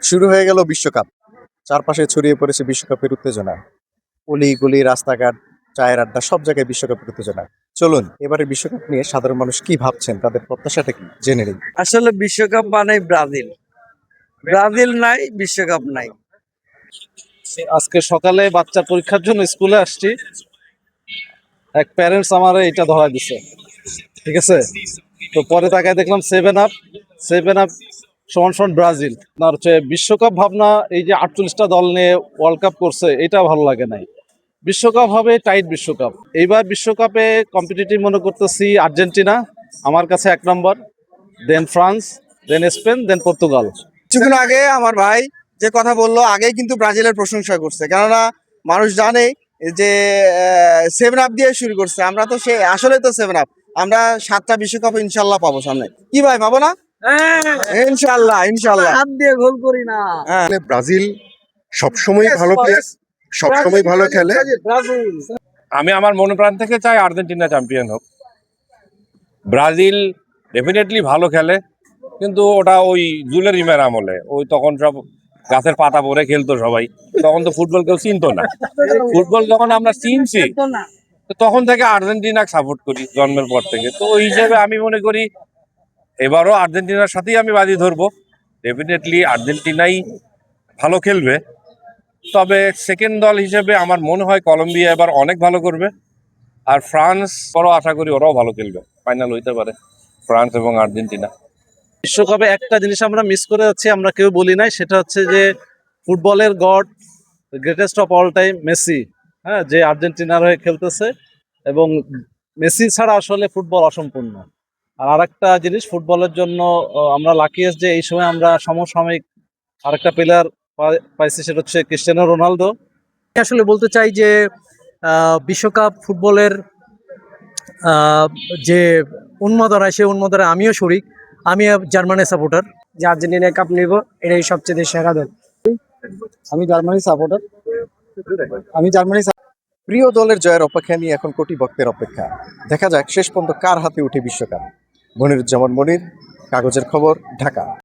শুরু হয়ে গেল বিশ্বকাপ। চারপাশে ছড়িয়ে পড়েছে বিশ্বকাপের উত্তেজনা। অলি-গলি, রাস্তাঘাট, চায়ের আড্ডা সব জায়গায় বিশ্বকাপের উত্তেজনা। চলুন এবারের বিশ্বকাপ নিয়ে সাধারণ মানুষ কি ভাবছেন, তাদের প্রত্যাশাটা কি জেনে নিই। আসলে বিশ্বকাপ মানেই ব্রাজিল। ব্রাজিল নাই, বিশ্বকাপ নাই। আজকে সকালে বাচ্চা পরীক্ষার জন্য স্কুলে আসছি, এক প্যারেন্টস আমার এটা ধরা দিছে, ঠিক আছে। তো পরে তাকায় দেখলাম 7 আপ সমান সমান ব্রাজিল। আর হচ্ছে বিশ্বকাপ ভাবনা, এই যে 48টা দল নিয়ে ওয়ার্ল্ড কাপ করছে, এটা ভালো লাগে নাই। বিশ্বকাপ হবে টাইট বিশ্বকাপ। এইবার বিশ্বকাপে কম্পিটিটিভ মনে করতেছি আর্জেন্টিনা আমার কাছে 1 নম্বর, দেন ফ্রান্স, দেন স্পেন, দেন পর্তুগাল। কিছুক্ষণ আগে আমার ভাই যে কথা বললো, আগেই কিন্তু ব্রাজিলের প্রশংসা করছে, কেননা মানুষ জানে যে 7 আপ দিয়ে শুরু করছে। আমরা তো সে আসলে তো 7 আপ, আমরা 7টা বিশ্বকাপ ইনশাল্লাহ পাবো সামনে। কি ভাই, পাবো না? ইনশাল্লাহ ইনশাল্লাহ। হাত দিয়ে গোল করি না। ব্রাজিল সবসময় ভালো প্লেয়ার, সবসময় ভালো খেলে। আমি আমার মনে প্রাণ থেকে চাই আর্জেন্টিনা চ্যাম্পিয়ন হোক। ব্রাজিল ডেফিনেটলি ভালো খেলে, কিন্তু ওটা ওই জুলের ইমের আমলে, ওই তখন সব গাছের পাতা পরে খেলতো সবাই, তখন তো ফুটবল কেউ চিনতো না। ফুটবল যখন আমরা চিনছি, তো তখন থেকে আর্জেন্টিনাকে সাপোর্ট করি জন্মের পর থেকে। তো ওই হিসেবে আমি মনে করি এবারও আর্জেন্টিনার সাথেই আমি বাজি ধরবো। ডেফিনেটলি আর্জেন্টিনাই ভালো খেলবে, তবে সেকেন্ড দল হিসেবে আমার মনে হয় কলম্বিয়া এবার অনেক ভালো করবে। আর ফ্রান্স বড় আশা করি ওরাও ভালো খেলবে, ফাইনাল হইতে পারে ফ্রান্স এবং আর্জেন্টিনা। বিশ্বকাপে একটা জিনিস আমরা মিস করে যাচ্ছি, আমরা কেউ বলি নাই, সেটা হচ্ছে যে ফুটবলের god, greatest of all time Messi, হ্যাঁ, যে আর্জেন্টিনার হয়ে খেলতেছে। এবং মেসি ছাড়া আসলে ফুটবল অসম্পূর্ণ। আর আরেকটা জিনিস ফুটবলের জন্য আমরা লাকিয়েস্ট যে এই সময় আমরা সমসাময়িক আরেকটা প্লেয়ার পাইছি, সেটা হচ্ছে ক্রিস্টিয়ানো রোনালদো। আসলে বলতে চাই যে বিশ্বকাপ ফুটবলের যে উন্মাদনা, সেই উন্মাদনায় আমিও শরিক। আমি জার্মানির সাপোর্টার, যে আর্জেন্টিনা কাপ নিব, এটাই সবচেয়ে সেরা দল। আমি জার্মানি সাপোর্টার। প্রিয় দলের জয়ের অপেক্ষা নিয়ে এখন কোটি ভক্তের অপেক্ষা। দেখা যাক শেষ পর্যন্ত কার হাতে উঠে বিশ্বকাপ। মনিরুজ্জামান মনির, কাগজের খবর, ঢাকা।